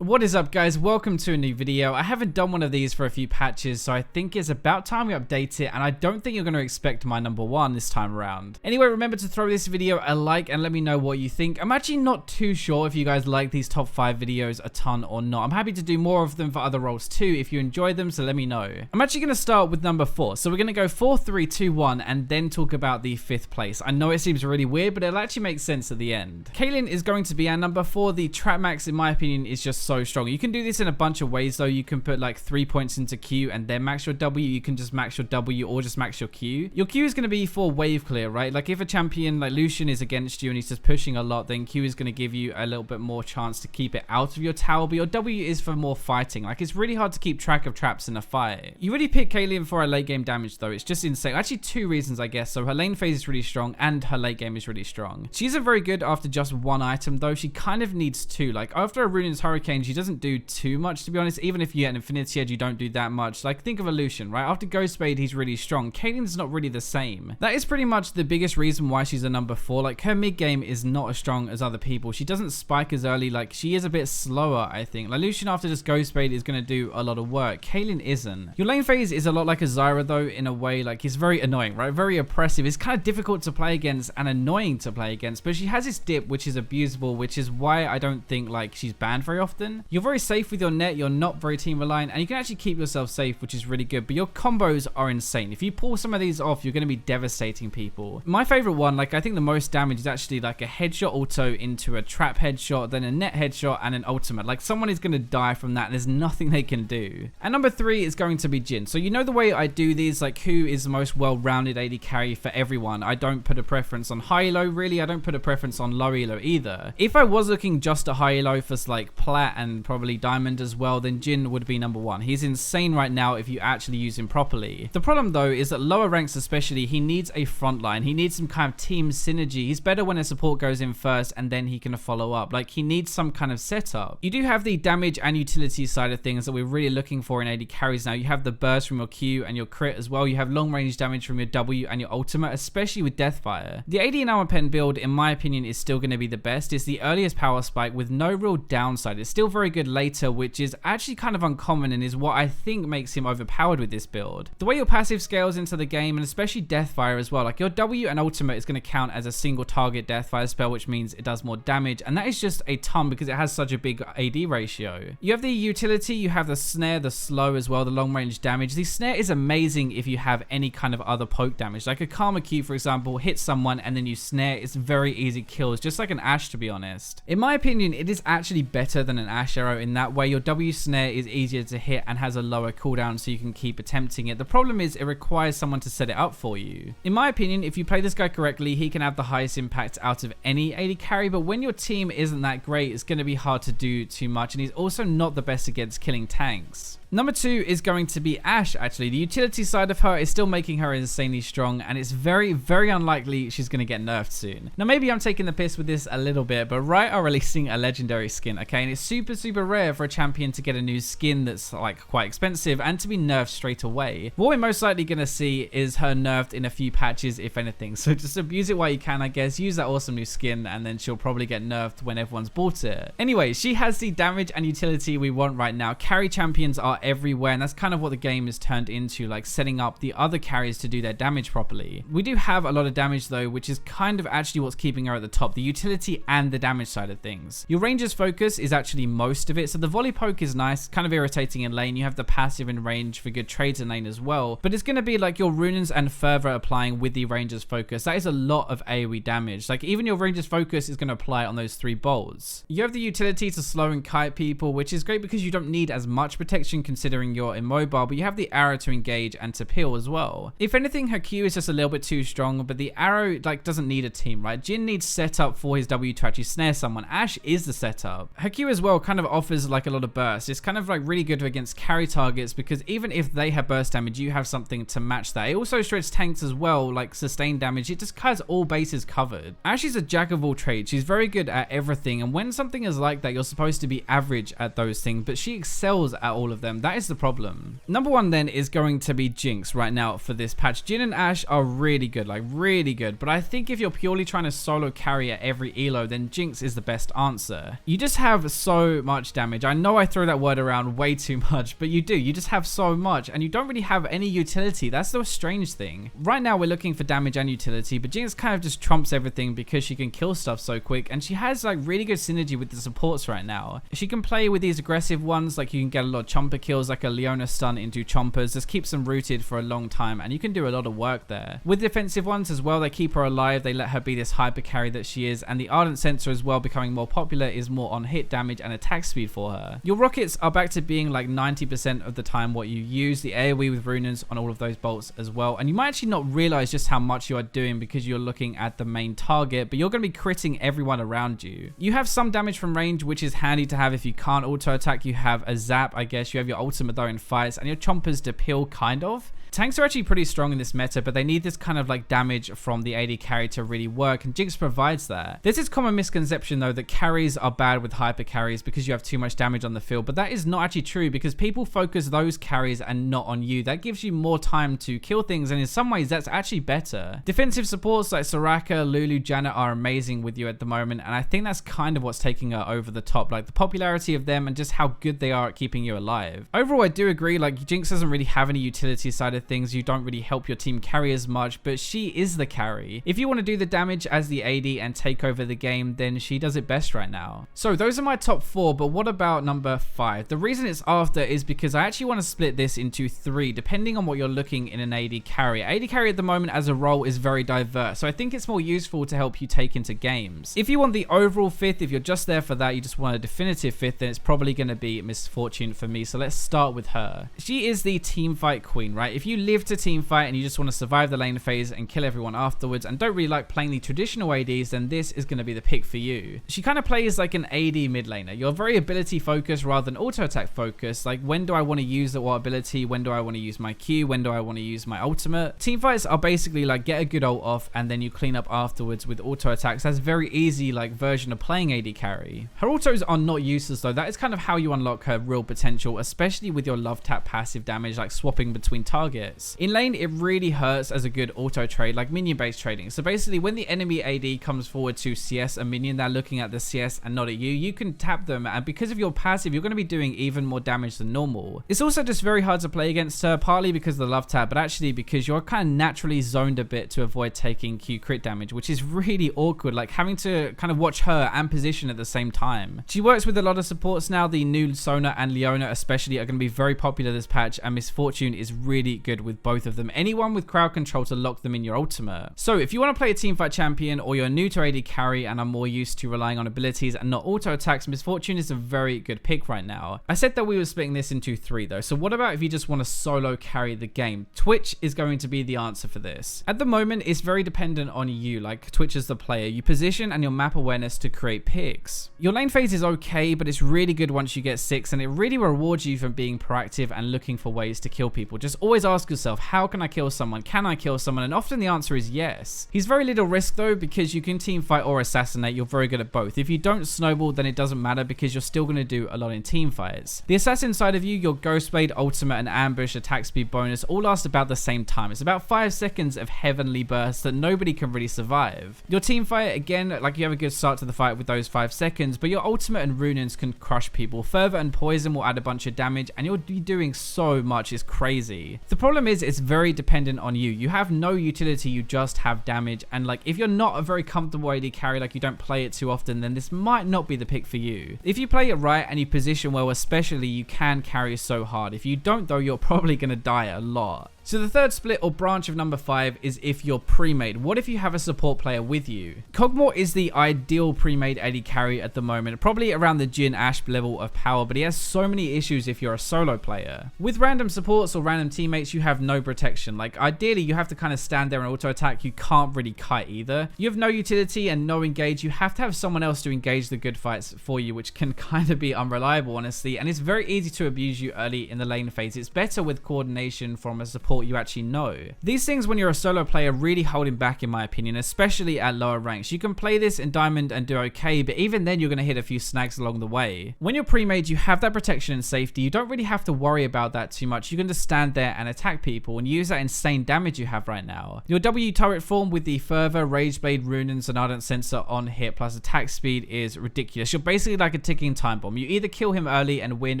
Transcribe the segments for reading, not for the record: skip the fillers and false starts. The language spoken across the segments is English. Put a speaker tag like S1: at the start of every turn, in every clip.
S1: What is up, guys? Welcome to a new video. I haven't done one of these for a few patches, so I think it's about time we update it, and I don't think you're going to expect my number one this time around. Anyway, remember to throw this video a like and let me know what you think. I'm actually not too sure if you guys like these top 5 videos a ton or not. I'm happy to do more of them for other roles too if you enjoy them, so let me know. I'm actually going to start with number 4. So we're going to go 4, 3, 2, 1 and then talk about the 5th place. I know it seems really weird, but it'll actually make sense at the end. Caitlyn is going to be our number 4. The trap max, in my opinion, is just so strong. You can do this in a bunch of ways though. You can put like 3 points into Q and then max your W. You can just max your W or just max your Q. Your Q is going to be for wave clear, right? Like if a champion like Lucian is against you and he's just pushing a lot, then Q is going to give you a little bit more chance to keep it out of your tower, but your W is for more fighting. Like it's really hard to keep track of traps in a fight. You really pick Caitlyn for her late game damage though. It's just insane. Actually 2 reasons I guess. So her lane phase is really strong and her late game is really strong. She isn't very good after just 1 item though. She kind of needs 2. Like after a Runin's Hurricane, she doesn't do too much, to be honest. Even if you get an Infinity Edge, you don't do that much. Like think of a Lucian, right? After Ghost Spade, he's really strong. Caitlyn's not really the same. That is pretty much the biggest reason why she's a number 4. Like her mid game is not as strong as other people. She doesn't spike as early. Like she is a bit slower, I think. Like Lucian after just Ghost Spade is going to do a lot of work. Caitlyn isn't. Your lane phase is a lot like a Zyra though, in a way. Like he's very annoying, right? Very oppressive. It's kind of difficult to play against and annoying to play against, but she has this dip which is abusable, which is why I don't think like she's banned very often. You're very safe with your net. You're not very team reliant, and you can actually keep yourself safe, which is really good, but your combos are insane. If you pull some of these off, you're going to be devastating people. My favorite one, like I think the most damage is actually like a headshot auto into a trap headshot, then a net headshot and an ultimate. Like someone is going to die from that. There's nothing they can do. And number 3 is going to be Jhin. So you know the way I do these, like who is the most well-rounded AD carry for everyone. I don't put a preference on high low really. I don't put a preference on low elo either. If I was looking just at high elo for like plat and probably diamond as well, then Jhin would be number 1. He's insane right now if you actually use him properly. The problem though is that lower ranks especially, he needs a front line. He needs some kind of team synergy. He's better when a support goes in first and then he can follow up. Like he needs some kind of setup. You do have the damage and utility side of things that we're really looking for in AD carries now. You have the burst from your Q and your crit as well. You have long range damage from your W and your ultimate, especially with Deathfire. The AD and Armor Pen build, in my opinion, is still going to be the best. It's the earliest power spike with no real downside. It's still very good later, which is actually kind of uncommon and is what I think makes him overpowered with this build. The way your passive scales into the game, and especially Deathfire as well, like your W and ultimate is going to count as a single target Deathfire spell, which means it does more damage, and that is just a ton because it has such a big AD ratio. You have the utility, you have the snare, the slow as well, the long range damage. The snare is amazing if you have any kind of other poke damage, like a Karma Q for example, hits someone and then you snare. It's very easy kills, just like an Ashe, to be honest. In my opinion, it is actually better than an Ashe arrow in that way. Your W snare is easier to hit and has a lower cooldown, so you can keep attempting it. The problem is it requires someone to set it up for you. In my opinion, if you play this guy correctly, he can have the highest impact out of any AD carry, but when your team isn't that great, it's going to be hard to do too much, and he's also not the best against killing tanks. Number 2 is going to be Ashe, actually. The utility side of her is still making her insanely strong, and it's very, very unlikely she's going to get nerfed soon. Now, maybe I'm taking the piss with this a little bit, but Riot are releasing a legendary skin, okay? And it's super, super rare for a champion to get a new skin that's, like, quite expensive and to be nerfed straight away. What we're most likely going to see is her nerfed in a few patches, if anything. So just abuse it while you can, I guess. Use that awesome new skin, and then she'll probably get nerfed when everyone's bought it. Anyway, she has the damage and utility we want right now. Carry champions are everywhere, and that's kind of what the game is turned into, like setting up the other carries to do their damage properly. We do have a lot of damage though, which is kind of actually what's keeping her at the top, the utility and the damage side of things. Your ranger's focus is actually most of it, so the volley poke is nice, kind of irritating in lane. You have the passive in range for good trades in lane as well, but it's going to be like your runins and further applying with the ranger's focus. That is a lot of AoE damage. Like even your ranger's focus is going to apply on those 3 bolts. You have the utility to slow and kite people, which is great because you don't need as much protection considering you're immobile, but you have the arrow to engage and to peel as well. If anything, her Q is just a little bit too strong, but the arrow like doesn't need a team, right? Jhin needs setup for his W to actually snare someone. Ashe is the setup. Her Q as well kind of offers like a lot of burst. It's kind of like really good against carry targets because even if they have burst damage, you have something to match that. It also shreds tanks as well, like sustained damage. It just has all bases covered. Ashe is a jack of all trades. She's very good at everything, and when something is like that, you're supposed to be average at those things, but she excels at all of them. them. That is the problem. Number 1 then is going to be Jinx right now for this patch. Jhin and Ashe are really good, like really good. But I think if you're purely trying to solo carry at every elo, then Jinx is the best answer. You just have so much damage. I know I throw that word around way too much, but you do. You just have so much and you don't really have any utility. That's the strange thing. Right now we're looking for damage and utility, but Jinx kind of just trumps everything because she can kill stuff so quick and she has like really good synergy with the supports right now. She can play with these aggressive ones, like you can get a lot of chomper kills, like a Leona stun into chompers, just keeps them rooted for a long time and you can do a lot of work there. With defensive ones as well, they keep her alive, they let her be this hyper carry that she is, and the Ardent Sensor as well becoming more popular is more on hit damage and attack speed for her. Your rockets are back to being like 90% of the time what you use, the AoE with runes on all of those bolts as well, and you might actually not realize just how much you are doing because you're looking at the main target, but you're going to be critting everyone around you. You have some damage from range, which is handy to have if you can't auto attack. You have a zap, I guess. You have your ultimate though in fights, and your chompers to peel kind of. Tanks are actually pretty strong in this meta, but they need this kind of like damage from the AD carry to really work, and Jinx provides that. There's this common misconception though that carries are bad with hyper carries because you have too much damage on the field, but that is not actually true because people focus those carries and not on you. That gives you more time to kill things, and in some ways that's actually better. Defensive supports like Soraka, Lulu, Janet are amazing with you at the moment, and I think that's kind of what's taking her over the top, like the popularity of them and just how good they are at keeping you alive. Overall, I do agree, like Jinx doesn't really have any utility side of things. You don't really help your team carry as much, but she is the carry. If you want to do the damage as the AD and take over the game, then she does it best right now. So those are my top 4, but what about number 5? The reason it's after is because I actually want to split this into 3 depending on what you're looking in an AD carry. AD carry at the moment as a role is very diverse, so I think it's more useful to help you take into games. If you want the overall 5th, if you're just there for that, you just want a definitive 5th, then it's probably going to be Miss Fortune for me. So let's start with her. She is the team fight queen, right? If you live to team fight and you just want to survive the lane phase and kill everyone afterwards and don't really like playing the traditional ADs, then this is going to be the pick for you. She kind of plays like an AD mid laner. You're very ability focused rather than auto attack focused. Like, when do I want to use the what ability? When do I want to use my Q? When do I want to use my ultimate? Team fights are basically like get a good ult off and then you clean up afterwards with auto attacks. That's very easy like version of playing AD carry. Her autos are not useless though. That is kind of how you unlock her real potential, especially with your love tap passive damage, like swapping between targets. In lane, it really hurts as a good auto trade, like minion based trading. So basically when the enemy AD comes forward to CS a minion, they're looking at the CS and not at you, you can tap them, and because of your passive you're going to be doing even more damage than normal. It's also just very hard to play against her, partly because of the love tap, but actually because you're kind of naturally zoned a bit to avoid taking Q crit damage, which is really awkward, like having to kind of watch her and position at the same time. She works with a lot of supports now. The new Sona and Leona especially are going to be very popular this patch, and Miss Fortune is really good with both of them. Anyone with crowd control to lock them in your ultimate. So if you want to play a teamfight champion, or you're new to AD carry and are more used to relying on abilities and not auto attacks, Miss Fortune is a very good pick right now. I said that we were splitting this into 3 though, so what about if you just want to solo carry the game? Twitch is going to be the answer for this. At the moment, it's very dependent on you, like Twitch as the player, you position and your map awareness to create picks. Your lane phase is okay, but it's really good once you get 6, and it really rewards you for being proactive and looking for ways to kill people. Just always ask yourself, how can I kill someone? Can I kill someone? And often the answer is yes. He's very little risk though, because you can team fight or assassinate. You're very good at both. If you don't snowball, then it doesn't matter because you're still going to do a lot in team fights. The assassin side of you, your ghost blade, ultimate, and ambush attack speed bonus all last about the same time. It's about 5 seconds of heavenly bursts that nobody can really survive. Your team fight, again, like you have a good start to the fight with those 5 seconds, but your ultimate and runes can crush people. Fervor and poison will add a bunch of damage, and you'll be doing so much. It's crazy. The problem is it's very dependent on you. You have no utility, you just have damage, and like if you're not a very comfortable AD carry, like you don't play it too often, then this might not be the pick for you. If you play it right and you position well especially, you can carry so hard. If you don't though, you're probably going to die a lot. So the third split or branch of number 5 is if you're pre-made. What if you have a support player with you? Kog'Maw is the ideal pre-made AD carry at the moment, probably around the Jhin Ashe level of power, but he has so many issues if you're a solo player. With random supports or random teammates, you have no protection. Like ideally you have to kind of stand there and auto attack. You can't really kite either. You have no utility and no engage. You have to have someone else to engage the good fights for you, which can kind of be unreliable honestly, and it's very easy to abuse you early in the lane phase. It's better with coordination from a support more you actually know. These things when you're a solo player really hold him back in my opinion, especially at lower ranks. You can play this in Diamond and do okay, but even then you're going to hit a few snags along the way. When you're pre-made, you have that protection and safety. You don't really have to worry about that too much. You can just stand there and attack people and use that insane damage you have right now. Your W turret form with the Fervor, Rage Blade, Runins, and Ardent Sensor on hit plus attack speed is ridiculous. You're basically like a ticking time bomb. You either kill him early and win,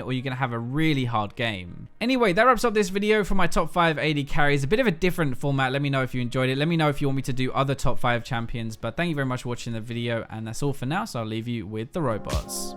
S1: or you're going to have a really hard game. Anyway, that wraps up this video for my top 5 AD carries. A bit of a different format. Let me know if you enjoyed it. Let me know if you want me to do other top 5 champions. But thank you very much for watching the video, and that's all for now, so I'll leave you with the robots.